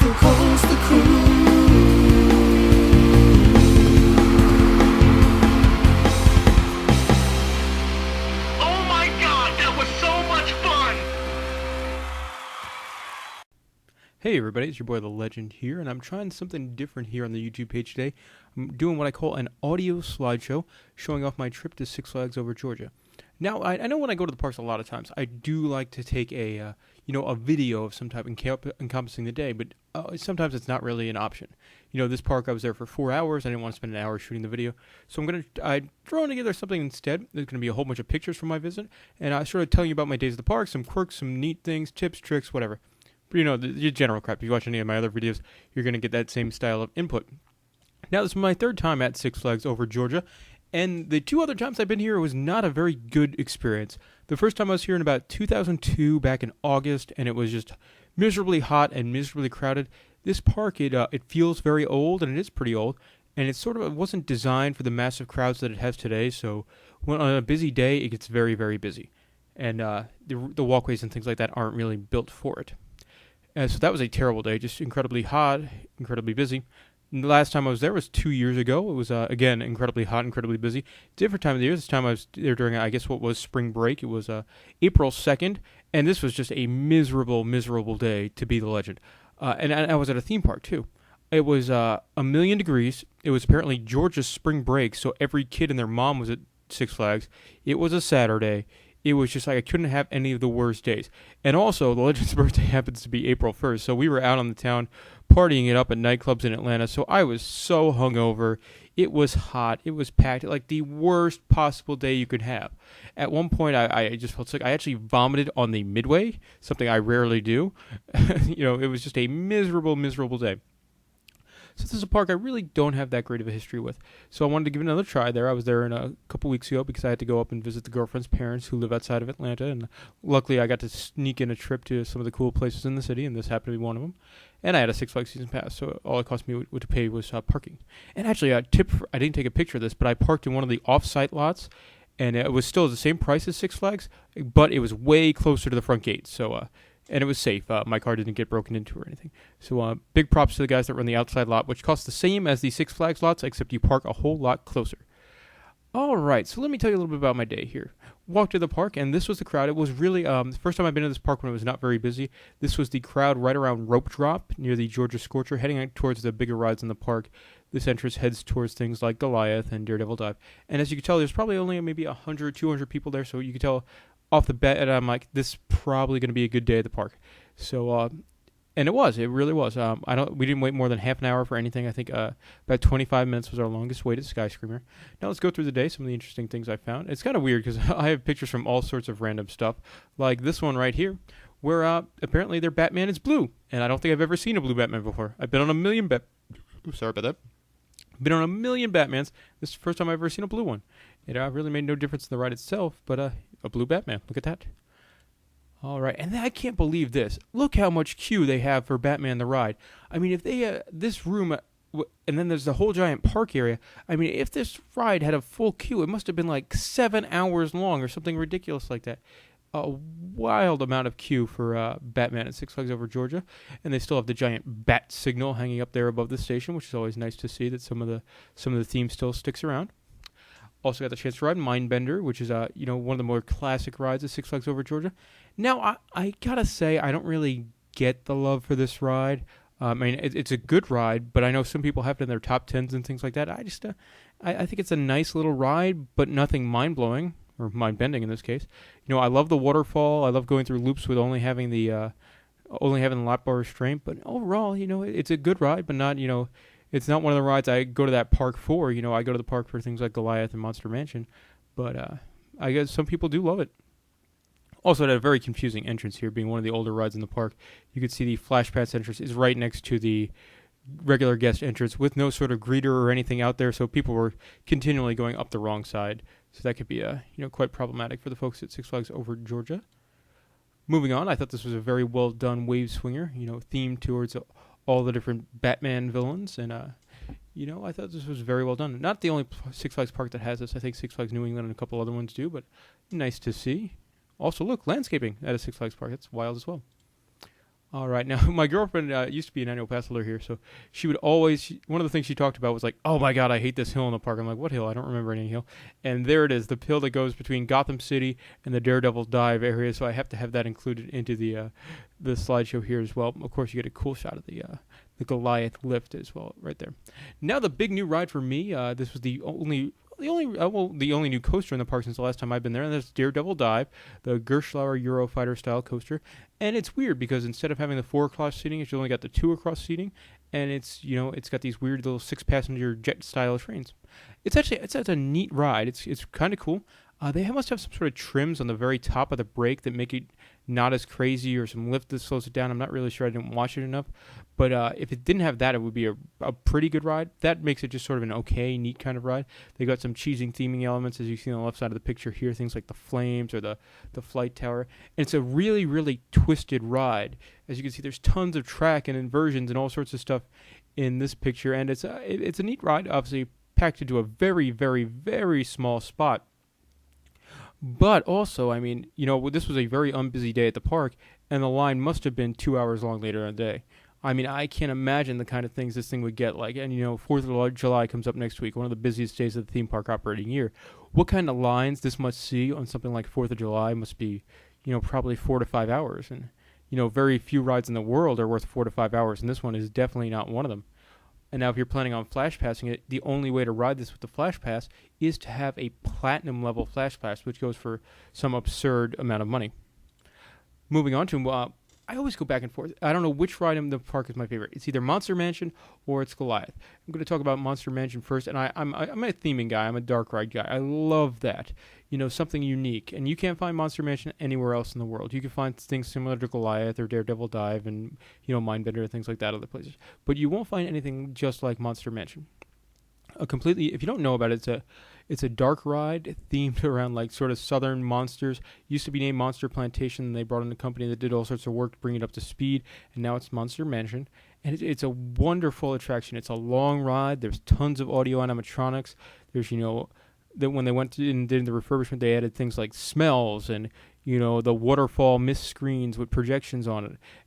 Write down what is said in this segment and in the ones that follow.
to coast the cruise. Oh my god, that was so much fun! Hey everybody, it's your boy The Legend here, and I'm trying something different here on the YouTube page today. I'm doing what I call an audio slideshow, showing off my trip to Six Flags over Georgia. Now, I know when I go to the parks a lot of times, I do like to take a video of some type encompassing the day, but sometimes it's not really an option. This park, I was there for 4 hours. I didn't want to spend an hour shooting the video, so I'm throwing together something instead. There's going to be a whole bunch of pictures from my visit, and I started telling you about my days at the park, some quirks, some neat things, tips, tricks, whatever. But the general crap. If you watch any of my other videos, you're going to get that same style of input. Now, this is my third time at Six Flags over Georgia, and the two other times I've been here, it was not a very good experience. The first time I was here in about 2002, back in August, and it was just miserably hot and miserably crowded. This park, it feels very old, and it is pretty old, and it wasn't designed for the massive crowds that it has today, so when on a busy day, it gets very, very busy. And the walkways and things like that aren't really built for it. So that was a terrible day, just incredibly hot, incredibly busy. And the last time I was there was 2 years ago. It was, again, incredibly hot, incredibly busy. Different time of the year. This time I was there during, I guess, what was spring break. It was April 2nd, and this was just a miserable, miserable day to be the legend. And I was at a theme park, too. It was 1,000,000 degrees. It was apparently Georgia's spring break, so every kid and their mom was at Six Flags. It was a Saturday. It was just like I couldn't have any of the worst days. And also, the Legend's birthday happens to be April 1st, so we were out on the town partying it up at nightclubs in Atlanta, so I was so hungover. It was hot. It was packed. Like the worst possible day you could have. At one point, I just felt sick. I actually vomited on the midway, something I rarely do. It was just a miserable, miserable day. So this is a park I really don't have that great of a history with. So I wanted to give it another try there. I was there a couple weeks ago because I had to go up and visit the girlfriend's parents who live outside of Atlanta. And luckily I got to sneak in a trip to some of the cool places in the city, and this happened to be one of them. And I had a Six Flags season pass, so all it cost me to pay was parking. And actually, I didn't take a picture of this, but I parked in one of the off-site lots, and it was still the same price as Six Flags, but it was way closer to the front gate. So and it was safe. My car didn't get broken into or anything. So big props to the guys that run the outside lot, which costs the same as the Six Flags lots, except you park a whole lot closer. All right, so let me tell you a little bit about my day here. Walked to the park, and this was the crowd. It was really the first time I've been to this park when it was not very busy. This was the crowd right around Rope Drop near the Georgia Scorcher, heading towards the bigger rides in the park. This entrance heads towards things like Goliath and Daredevil Dive. And as you can tell, there's probably only maybe 100, 200 people there, so you can tell off the bat, and I'm like, this is probably going to be a good day at the park. So, and it was. It really was. We didn't wait more than half an hour for anything. I think about 25 minutes was our longest wait at Sky Screamer. Now let's go through the day, some of the interesting things I found. It's kind of weird because I have pictures from all sorts of random stuff, like this one right here, where apparently their Batman is blue, and I don't think I've ever seen a blue Batman before. I've been on a million sorry about that. Been on a million Batmans. This is the first time I've ever seen a blue one. It really made no difference in the ride itself, but a blue Batman. Look at that. All right, and I can't believe this. Look how much queue they have for Batman the Ride. I mean, if they this room, and then there's the whole giant park area. I mean, if this ride had a full queue, it must have been like 7 hours long or something ridiculous like that. A wild amount of queue for Batman at Six Flags over Georgia, and they still have the giant bat signal hanging up there above the station, which is always nice to see that some of the theme still sticks around. Also got the chance to ride Mindbender, which is one of the more classic rides at Six Flags over Georgia. Now I gotta say I don't really get the love for this ride. I mean it's a good ride, but I know some people have it in their top 10s and things like that. I just I think it's a nice little ride, but nothing mind blowing or mind bending in this case. I love the waterfall. I love going through loops with only having the lap bar restraint. But overall, it's a good ride, but not It's not one of the rides I go to that park for. I go to the park for things like Goliath and Monster Mansion. But I guess some people do love it. Also, it had a very confusing entrance here, being one of the older rides in the park. You could see the Flash Pass entrance is right next to the regular guest entrance with no sort of greeter or anything out there, so people were continually going up the wrong side. So that could be quite problematic for the folks at Six Flags over Georgia. Moving on, I thought this was a very well done wave swinger, themed towards all the different Batman villains, and I thought this was very well done. Not the only Six Flags park that has this. I think Six Flags New England and a couple other ones do, but nice to see. Also, look, landscaping at a Six Flags park. That's wild as well. All right. Now, my girlfriend used to be an annual pass holder here, so she would always. One of the things she talked about was like, "Oh my God, I hate this hill in the park." I'm like, "What hill? I don't remember any hill." And there it is, the hill that goes between Gotham City and the Daredevil Dive area. So I have to have that included into the slideshow here as well. Of course, you get a cool shot of the Goliath lift as well, right there. Now, the big new ride for me. This was the only new coaster in the park since the last time I've been there, and that's Daredevil Dive, the Gerschlauer Eurofighter style coaster. And it's weird because instead of having the 4 across seating, it's only got the 2 across seating, and it's got these weird little 6-passenger jet style trains. It's a neat ride. It's kind of cool. They must have some sort of trims on the very top of the brake that make it not as crazy, or some lift that slows it down. I'm not really sure. I didn't watch it enough. But if it didn't have that, it would be a pretty good ride. That makes it just sort of an okay, neat kind of ride. They got some cheesing theming elements, as you see on the left side of the picture here, things like the flames or the flight tower. And it's a really, really twisted ride. As you can see, there's tons of track and inversions and all sorts of stuff in this picture. And it's a neat ride, obviously packed into a very, very, very small spot. But also, I mean, this was a very unbusy day at the park, and the line must have been 2 hours long later in the day. I mean, I can't imagine the kind of things this thing would get like. And, 4th of July comes up next week, one of the busiest days of the theme park operating year. What kind of lines this must see on something like 4th of July must be, probably 4 to 5 hours. And, very few rides in the world are worth 4 to 5 hours, and this one is definitely not one of them. And now if you're planning on flash passing it, the only way to ride this with the flash pass is to have a platinum level flash pass, which goes for some absurd amount of money. Moving on to, I always go back and forth. I don't know which ride in the park is my favorite. It's either Monster Mansion or it's Goliath. I'm going to talk about Monster Mansion first, and I'm a theming guy. I'm a dark ride guy. I love that. Something unique. And you can't find Monster Mansion anywhere else in the world. You can find things similar to Goliath or Daredevil Dive and, Mindbender and things like that other places. But you won't find anything just like Monster Mansion. If you don't know about it, it's a dark ride themed around like sort of southern monsters. Used to be named Monster Plantation, and they brought in a company that did all sorts of work to bring it up to speed, and now it's Monster Mansion. And it's a wonderful attraction. It's a long ride. There's tons of audio animatronics. There's, that when they went and did the refurbishment, they added things like smells and, the waterfall mist screens with projections on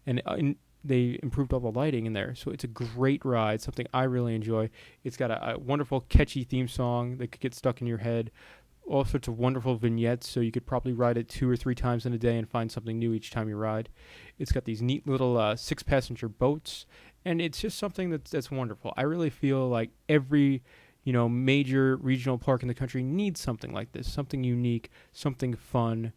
it. And they improved all the lighting in there. So it's a great ride, something I really enjoy. It's got a wonderful, catchy theme song that could get stuck in your head. All sorts of wonderful vignettes, so you could probably ride it 2 or 3 times in a day and find something new each time you ride. It's got these neat little 6-passenger boats, and it's just something that's wonderful. I really feel like every major regional park in the country needs something like this, something unique, something fun.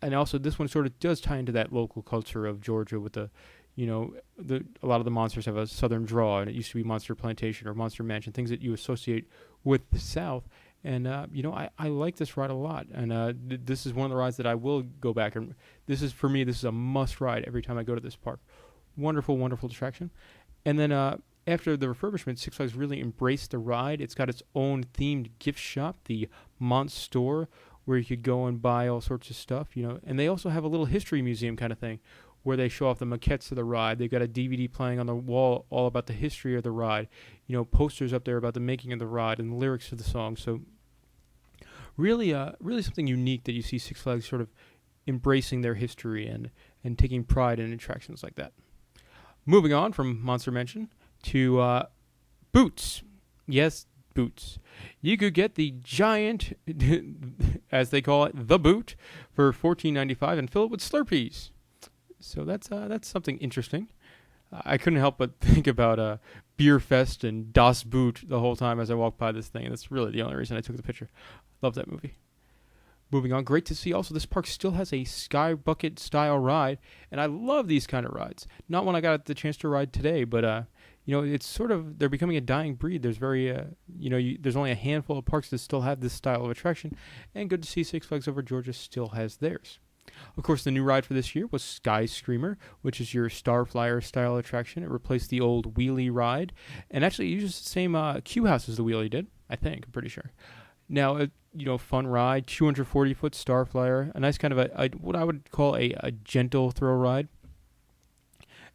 And also this one sort of does tie into that local culture of Georgia with a lot of the monsters have a southern draw, and it used to be Monster Plantation or Monster Mansion, things that you associate with the South. And, I like this ride a lot. And this is one of the rides that I will go back. And for me, this is a must ride every time I go to this park. Wonderful, wonderful attraction. And then after the refurbishment, Six Flags really embraced the ride. It's got its own themed gift shop, the Mont Store, where you could go and buy all sorts of stuff, And they also have a little history museum kind of thing where they show off the maquettes of the ride. They've got a DVD playing on the wall all about the history of the ride. Posters up there about the making of the ride and the lyrics of the song. So really something unique that you see Six Flags sort of embracing their history and taking pride in attractions like that. Moving on from Monster Mansion to Boots. Yes, Boots. You could get the giant, as they call it, the boot for $14.95 and fill it with Slurpees. So that's something interesting. I couldn't help but think about Beer Fest and Das Boot the whole time as I walked by this thing. And that's really the only reason I took the picture. Love that movie. Moving on, great to see also this park still has a Sky Bucket style ride, and I love these kind of rides. Not one I got the chance to ride today, but it's sort of, they're becoming a dying breed. There's there's only a handful of parks that still have this style of attraction, and good to see Six Flags Over Georgia still has theirs. Of course, the new ride for this year was Sky Screamer, which is your Star Flyer style attraction. It replaced the old Wheelie ride, and actually it uses the same queue house as the Wheelie did, I think, I'm pretty sure. Now, fun ride, 240-foot Star Flyer, a nice kind of what I would call a gentle thrill ride.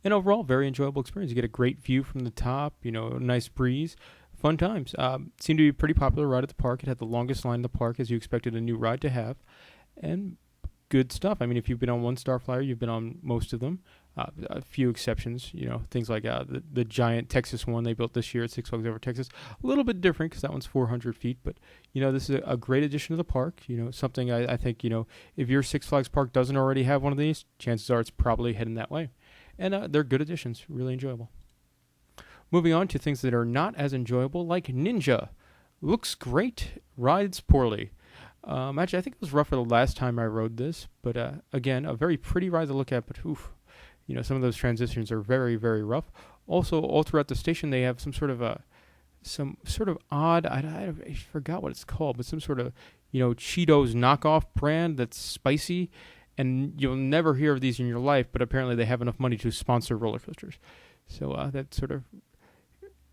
And overall, very enjoyable experience. You get a great view from the top, a nice breeze. Fun times. Seemed to be a pretty popular ride at the park. It had the longest line in the park, as you expected a new ride to have. And good stuff. I mean, if you've been on one Star Flyer, you've been on most of them. A few exceptions, things like the giant Texas one they built this year at Six Flags Over Texas. A little bit different because that one's 400 feet, but this is a great addition to the park. Something I think if your Six Flags park doesn't already have one of these, chances are it's probably heading that way. And they're good additions, really enjoyable. Moving on to things that are not as enjoyable, like Ninja. Looks great, rides poorly. Actually, I think it was rougher the last time I rode this, but again, a very pretty ride to look at, but oof. Some of those transitions are very, very rough. Also, all throughout the station, they have some sort of odd, I forgot what it's called, but some sort of, Cheetos knockoff brand that's spicy, and you'll never hear of these in your life, but apparently they have enough money to sponsor roller coasters. So that sort of,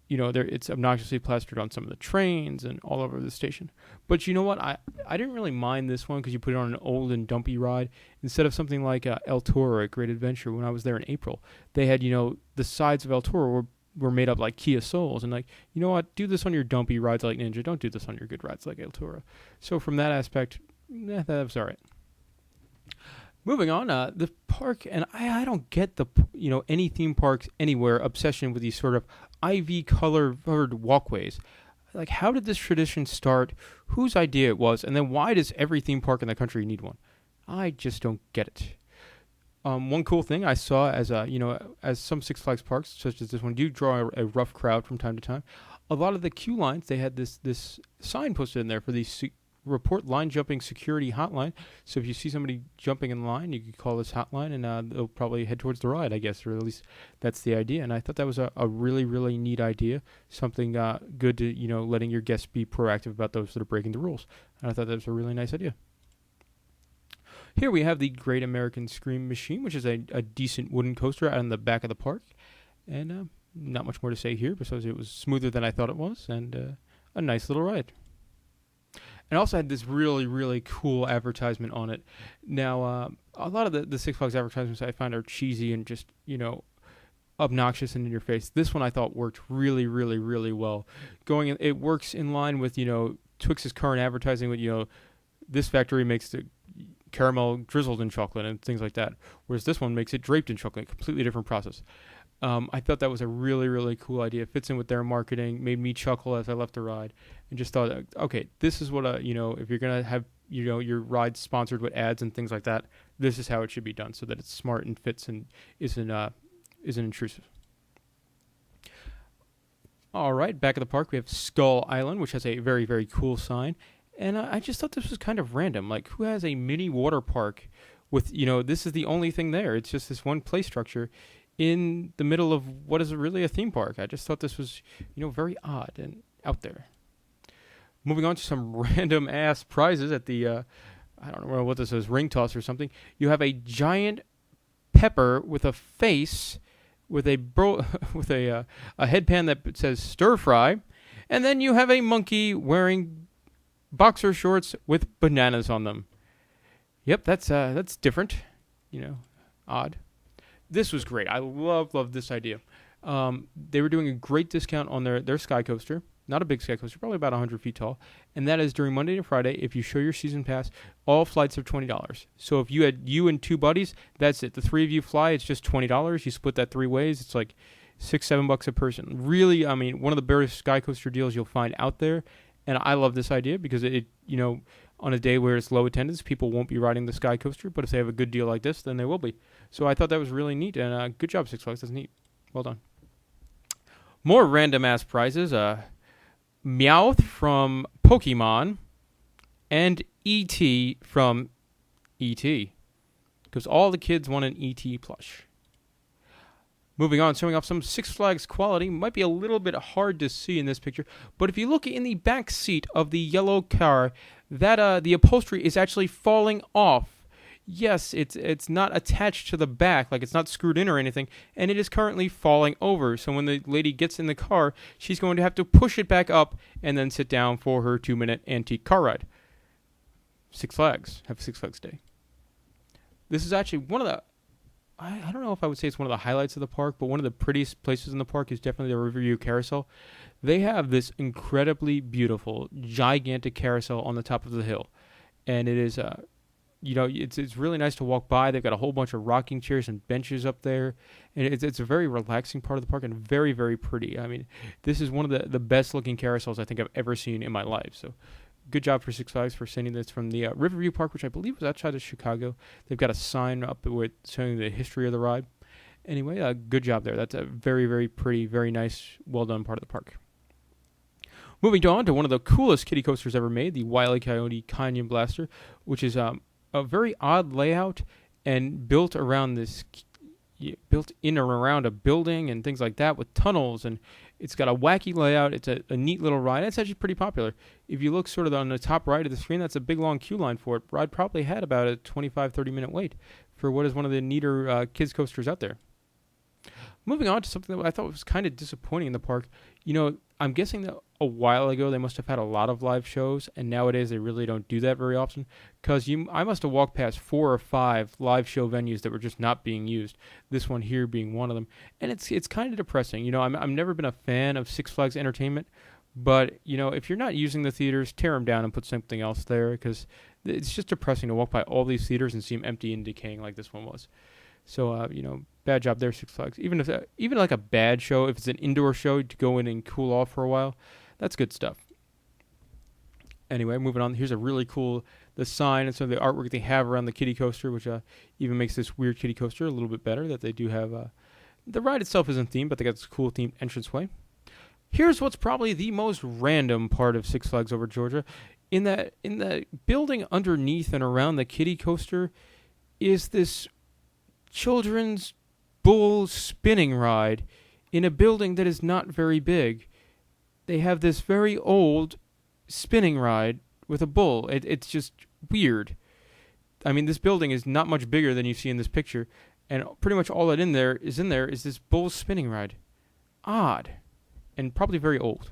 it's obnoxiously plastered on some of the trains and all over the station. But you know what? I didn't really mind this one because you put it on an old and dumpy ride instead of something like El Toro at Great Adventure. When I was there in April, they had, the sides of El Toro were made up like Kia Souls. And like, you know what? Do this on your dumpy rides like Ninja. Don't do this on your good rides like El Toro. So from that aspect, that was all right. Moving on, the park, and I don't get the, any theme parks anywhere obsession with these sort of IV colored walkways. Like, how did this tradition start? Whose idea it was? And then why does every theme park in the country need one? I just don't get it. One cool thing I saw as some Six Flags parks, such as this one, do draw a rough crowd from time to time. A lot of the queue lines, they had this sign posted in there for these report line jumping security hotline. So if you see somebody jumping in line, you could call this hotline and they'll probably head towards the ride, I guess, or at least that's the idea. And I thought that was a really, really neat idea. Something good to, letting your guests be proactive about those that are breaking the rules. And I thought that was a really nice idea. Here we have the Great American Scream Machine, which is a decent wooden coaster out in the back of the park. And not much more to say here, besides it was smoother than I thought it was, and a nice little ride. And also had this really, really cool advertisement on it. Now, a lot of the Six Flags advertisements I find are cheesy and just, obnoxious and in your face. This one I thought worked really, really, really well. It works in line with, Twix's current advertising with, this factory makes the caramel drizzled in chocolate and things like that. Whereas this one makes it draped in chocolate, completely different process. I thought that was a really, really cool idea. It fits in with their marketing, made me chuckle as I left the ride, and just thought, okay, this is what, if you're going to have, your ride sponsored with ads and things like that, this is how it should be done so that it's smart and fits and isn't intrusive. All right, back at the park, we have Skull Island, which has a very, very cool sign. And I just thought this was kind of random. Like, who has a mini water park with, this is the only thing there. It's just this one play structure in the middle of what is really a theme park. I just thought this was, very odd and out there. Moving on to some random ass prizes at the, I don't know what this is, ring toss or something. You have a giant pepper with a face, with a a headband that says stir fry, and then you have a monkey wearing boxer shorts with bananas on them. Yep, that's different, odd. This was great. I love this idea. They were doing a great discount on their sky coaster. Not a big sky coaster, probably about 100 feet tall. And that is during Monday to Friday. If you show your season pass, all flights are $20. So if you had you and two buddies, that's it. The three of you fly, it's just $20. You split that three ways. It's like $6-7 a person. Really, I mean, one of the best sky coaster deals you'll find out there. And I love this idea because it on a day where it's low attendance, people won't be riding the sky coaster. But if they have a good deal like this, then they will be. So I thought that was really neat. And good job, Six Flags. That's neat. Well done. More random-ass prizes. Meowth from Pokemon and E.T. from E.T. Because all the kids want an E.T. plush. Moving on, showing off some Six Flags quality. Might be a little bit hard to see in this picture, but if you look in the back seat of the yellow car, that the upholstery is actually falling off. Yes, it's not attached to the back, like it's not screwed in or anything, and it is currently falling over. So when the lady gets in the car, she's going to have to push it back up and then sit down for her 2-minute antique car ride. Six Flags. Have Six Flags Day. This is actually one of the, I don't know if I would say it's one of the highlights of the park, but one of the prettiest places in the park is definitely the Riverview Carousel. They have this incredibly beautiful, gigantic carousel on the top of the hill, and it is it's really nice to walk by. They've got a whole bunch of rocking chairs and benches up there, and it's a very relaxing part of the park and very, very pretty. I mean, this is one of the best looking carousels I think I've ever seen in my life. So, good job for Six Flags for sending this from the Riverview Park, which I believe was outside of Chicago. They've got a sign up with showing the history of the ride. Anyway, good job there. That's a very, very pretty, very nice, well done part of the park. Moving on to one of the coolest kiddie coasters ever made, the Wile E. Coyote Canyon Blaster, which is a very odd layout and built in or around a building and things like that with tunnels, and it's got a wacky layout. It's a neat little ride. It's actually pretty popular. If you look sort of on the top right of the screen, that's a big long queue line for it. Ride probably had about a 25-30 minute wait for what is one of the neater kids coasters out there. Moving on to something that I thought was kind of disappointing in the park. I'm guessing that a while ago they must have had a lot of live shows, and nowadays they really don't do that very often. Because I must have walked past 4 or 5 live show venues that were just not being used. This one here being one of them, and it's kind of depressing. I've never been a fan of Six Flags Entertainment, but if you're not using the theaters, tear them down and put something else there, because it's just depressing to walk by all these theaters and see them empty and decaying like this one was. So, bad job there, Six Flags. Even like a bad show, if it's an indoor show to go in and cool off for a while, that's good stuff. Anyway, moving on. Here's a really cool, the sign and some of the artwork they have around the kiddie coaster, which even makes this weird kiddie coaster a little bit better, that they do have. The ride itself isn't themed, but they got this cool themed entranceway. Here's what's probably the most random part of Six Flags Over Georgia. In the building underneath and around the kiddie coaster is this children's bull spinning ride in a building that is not very big. They have this very old spinning ride with a bull. It's just weird. I mean, this building is not much bigger than you see in this picture, and pretty much all that is this bull spinning ride. Odd, and probably very old.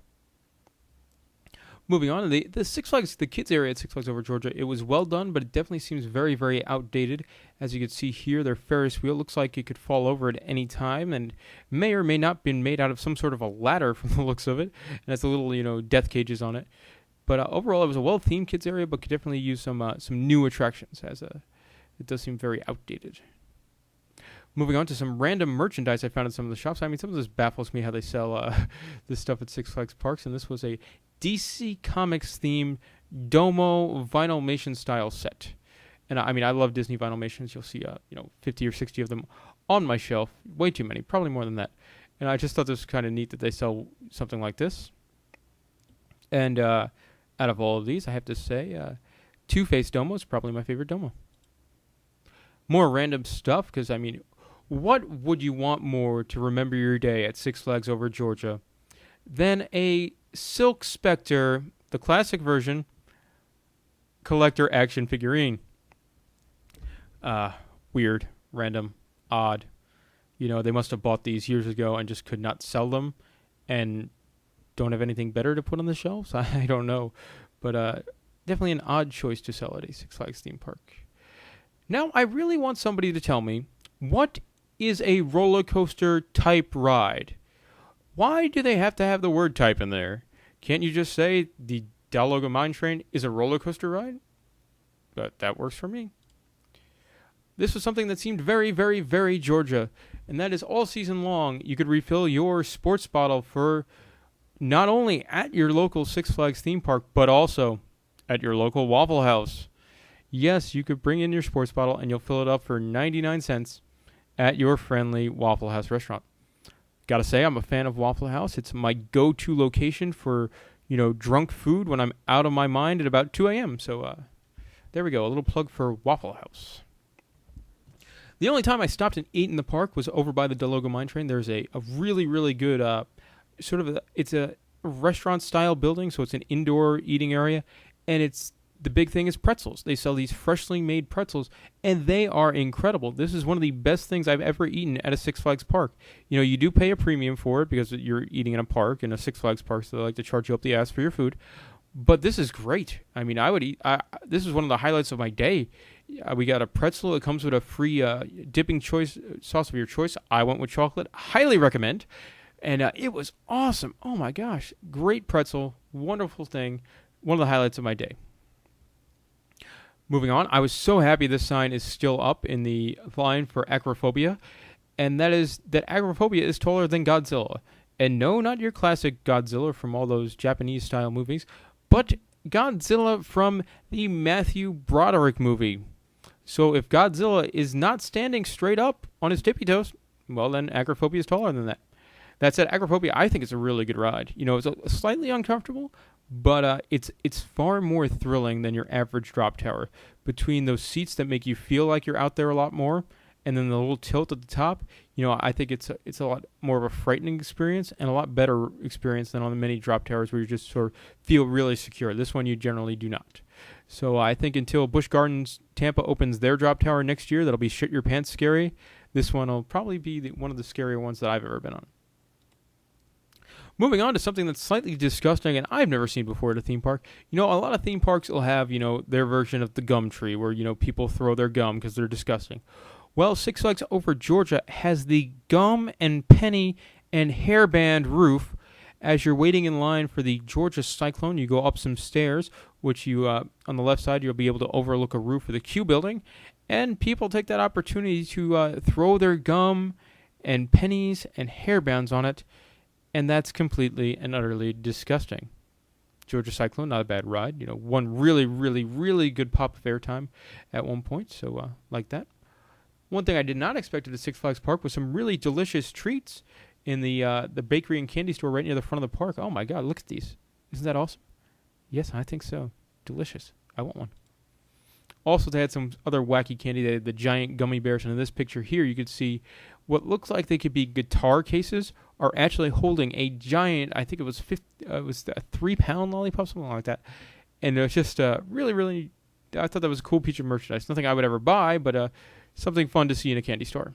Moving on, the Six Flags, the kids area at Six Flags Over Georgia, it was well done, but it definitely seems very, very outdated. As you can see here, their Ferris wheel looks like it could fall over at any time, and may or may not been made out of some sort of a ladder from the looks of it. And it's a little, death cages on it. But overall, it was a well-themed kids area, but could definitely use some new attractions, as it does seem very outdated. Moving on to some random merchandise I found in some of the shops. I mean, some of this baffles me how they sell this stuff at Six Flags Parks, and this was a DC Comics themed Domo Vinylmation style set. And I love Disney Vinylmations. You'll see 50 or 60 of them on my shelf. Way too many, probably more than that. And I just thought this was kind of neat that they sell something like this. And out of all of these, I have to say Two-Face Domo is probably my favorite Domo. More random stuff, because what would you want more to remember your day at Six Flags Over Georgia than a Silk Spectre, the classic version, collector action figurine? Weird, random, odd. They must have bought these years ago and just could not sell them and don't have anything better to put on the shelves. I don't know. But definitely an odd choice to sell at a Six Flags theme park. Now, I really want somebody to tell me, what is a roller coaster type ride? Why do they have to have the word type in there? Can't you just say the Daredevil Mine Train is a roller coaster ride? But that works for me. This was something that seemed very, very, very Georgia, and that is all season long. You could refill your sports bottle for not only at your local Six Flags theme park, but also at your local Waffle House. Yes, you could bring in your sports bottle and you'll fill it up for 99 cents at your friendly Waffle House restaurant. Gotta say, I'm a fan of Waffle House. It's my go-to location for, drunk food when I'm out of my mind at about 2 a.m. So, there we go. A little plug for Waffle House. The only time I stopped and ate in the park was over by the Daredevil Mine Train. There's a really, really good, it's a restaurant-style building, so it's an indoor eating area, and the big thing is pretzels. They sell these freshly made pretzels, and they are incredible. This is one of the best things I've ever eaten at a Six Flags park. You do pay a premium for it because you're eating in a park, in a Six Flags park, so they like to charge you up the ass for your food. But this is great. I would eat. This is one of the highlights of my day. We got a pretzel. It comes with a free dipping sauce of your choice. I went with chocolate. Highly recommend. And it was awesome. Oh my gosh. Great pretzel. Wonderful thing. One of the highlights of my day. Moving on, I was so happy this sign is still up in the line for acrophobia, and that is that acrophobia is taller than Godzilla. And no, not your classic Godzilla from all those Japanese-style movies, but Godzilla from the Matthew Broderick movie. So if Godzilla is not standing straight up on his tippy toes, well, then acrophobia is taller than that. That said, acrophobia, I think it's a really good ride. It's slightly uncomfortable, but it's far more thrilling than your average drop tower. Between those seats that make you feel like you're out there a lot more, and then the little tilt at the top, I think it's a lot more of a frightening experience and a lot better experience than on the many drop towers where you just sort of feel really secure. This one you generally do not. So I think until Busch Gardens Tampa opens their drop tower next year, that'll be shit your pants scary. This one will probably be one of the scarier ones that I've ever been on. Moving on to something that's slightly disgusting and I've never seen before at a theme park. A lot of theme parks will have, their version of the gum tree where, people throw their gum because they're disgusting. Well, Six Flags Over Georgia has the gum and penny and hairband roof. As you're waiting in line for the Georgia Cyclone, you go up some stairs, which you, on the left side, you'll be able to overlook a roof of the Q building. And people take that opportunity to throw their gum and pennies and hairbands on it. And that's completely and utterly disgusting. Georgia Cyclone, not a bad ride. One really, really, really good pop of airtime at one point. So, like that. One thing I did not expect at the Six Flags Park was some really delicious treats in the bakery and candy store right near the front of the park. Oh, my God, look at these. Isn't that awesome? Yes, I think so. Delicious. I want one. Also, they had some other wacky candy. They had the giant gummy bears. And in this picture here, you could see what looks like they could be guitar cases are actually holding a giant, I think it was a 3-pound lollipop, something like that. And it was just really, really, I thought that was a cool piece of merchandise. Nothing I would ever buy, but something fun to see in a candy store.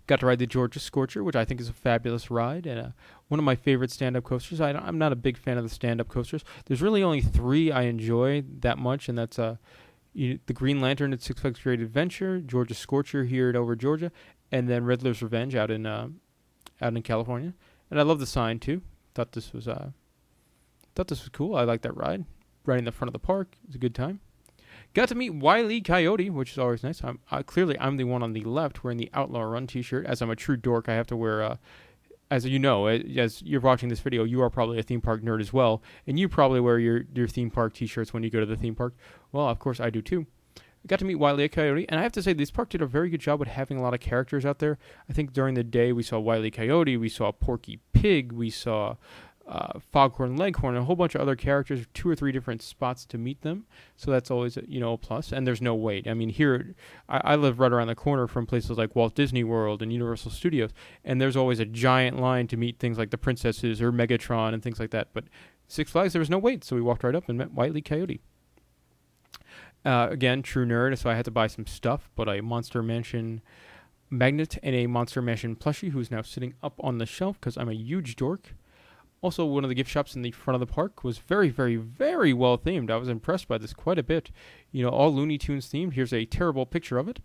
Got to ride the Georgia Scorcher, which I think is a fabulous ride, and one of my favorite stand-up coasters. I'm not a big fan of the stand-up coasters. There's really only 3 I enjoy that much, and that's the Green Lantern at Six Flags Great Adventure, Georgia Scorcher here at Over Georgia, and then Riddler's Revenge out in California. And I love the sign too. Thought this was cool. I like that ride. Right in the front of the park. It was a good time. Got to meet Wile E. Coyote, which is always nice. Clearly, I'm the one on the left wearing the Outlaw Run t-shirt. As I'm a true dork, I have to wear, as you know, as you're watching this video, you are probably a theme park nerd as well. And you probably wear your theme park t-shirts when you go to the theme park. Well, of course, I do too. I got to meet Wile E. Coyote, and I have to say, this park did a very good job with having a lot of characters out there. I think during the day, we saw Wile E. Coyote, we saw Porky Pig, we saw Foghorn Leghorn, and a whole bunch of other characters, 2 or 3 different spots to meet them. So that's always a plus. And there's no wait. I mean, here I live right around the corner from places like Walt Disney World and Universal Studios, and there's always a giant line to meet things like the princesses or Megatron and things like that. But Six Flags, there was no wait, so we walked right up and met Wile E. Coyote. Again, true nerd, so I had to buy some stuff, but a Monster Mansion magnet and a Monster Mansion plushie who's now sitting up on the shelf because I'm a huge dork. Also, one of the gift shops in the front of the park was very, very, very well themed. I was impressed by this quite a bit. All Looney Tunes themed. Here's a terrible picture of it.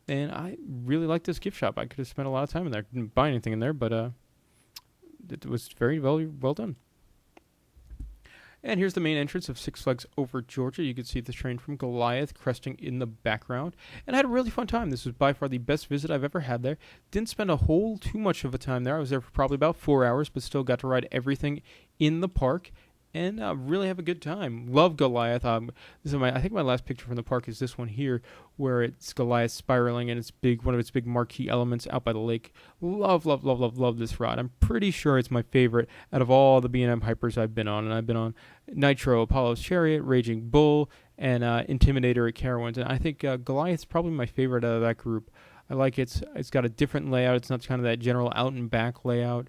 And I really like this gift shop. I could have spent a lot of time in there. Didn't buy anything in there, but it was very well done. And here's the main entrance of Six Flags Over Georgia. You can see the train from Goliath cresting in the background. And I had a really fun time. This was by far the best visit I've ever had there. Didn't spend too much of a time there. I was there for probably about 4 hours, but still got to ride everything in the park. And really have a good time. Love Goliath. I think my last picture from the park is this one here, where it's Goliath spiraling and it's one of its big marquee elements out by the lake. Love this ride. I'm pretty sure it's my favorite out of all the B&M hypers I've been on. And I've been on Nitro, Apollo's Chariot, Raging Bull, and Intimidator at Carowinds. And I think Goliath's probably my favorite out of that group. I like it's got a different layout. It's not kind of that general out and back layout.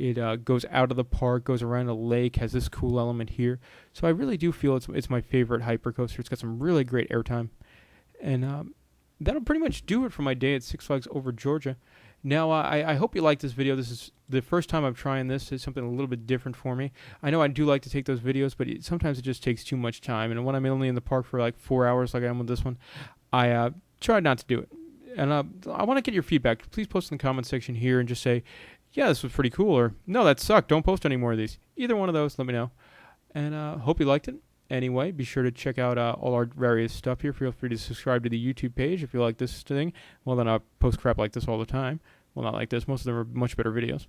It goes out of the park, goes around a lake, has this cool element here. So I really do feel it's my favorite hyper coaster. It's got some really great airtime. And that'll pretty much do it for my day at Six Flags Over Georgia. Now, I hope you like this video. This is the first time I'm trying this. It's something a little bit different for me. I know I do like to take those videos, but sometimes it just takes too much time. And when I'm only in the park for like 4 hours like I am with this one, I try not to do it. And I want to get your feedback. Please post in the comment section here and just say, yeah, this was pretty cool, or no, that sucked. Don't post any more of these. Either one of those, let me know. And hope you liked it. Anyway, be sure to check out all our various stuff here. Feel free to subscribe to the YouTube page if you like this thing. Well, then I post crap like this all the time. Well, not like this. Most of them are much better videos.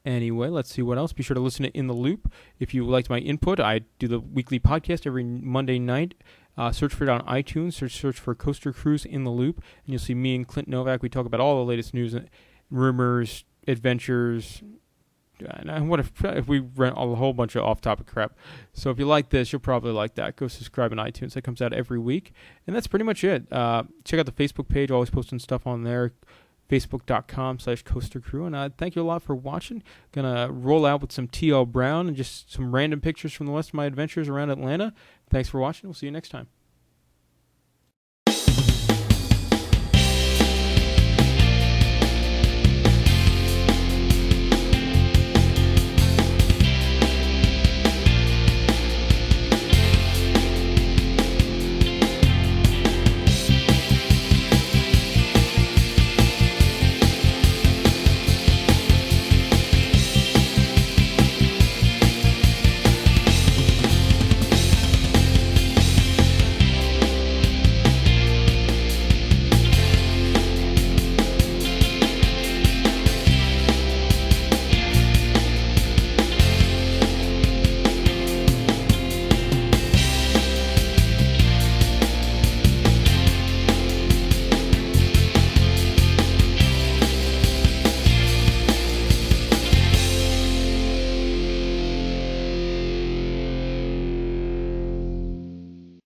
Anyway, let's see what else. Be sure to listen to In the Loop. If you liked my input, I do the weekly podcast every Monday night. Search for it on iTunes. Search for Coaster Cruise In the Loop. And you'll see me and Clint Novak. We talk about all the latest news, rumors, adventures. And what if we rent a whole bunch of off-topic crap? So if you like this, you'll probably like that. Go subscribe on iTunes. That comes out every week. And that's pretty much it. Check out the Facebook page. Always posting stuff on there. Facebook.com/CoasterCrew. And thank you a lot for watching. Gonna roll out with some T.L. Brown and just some random pictures from the rest of my adventures around Atlanta. Thanks for watching. We'll see you next time.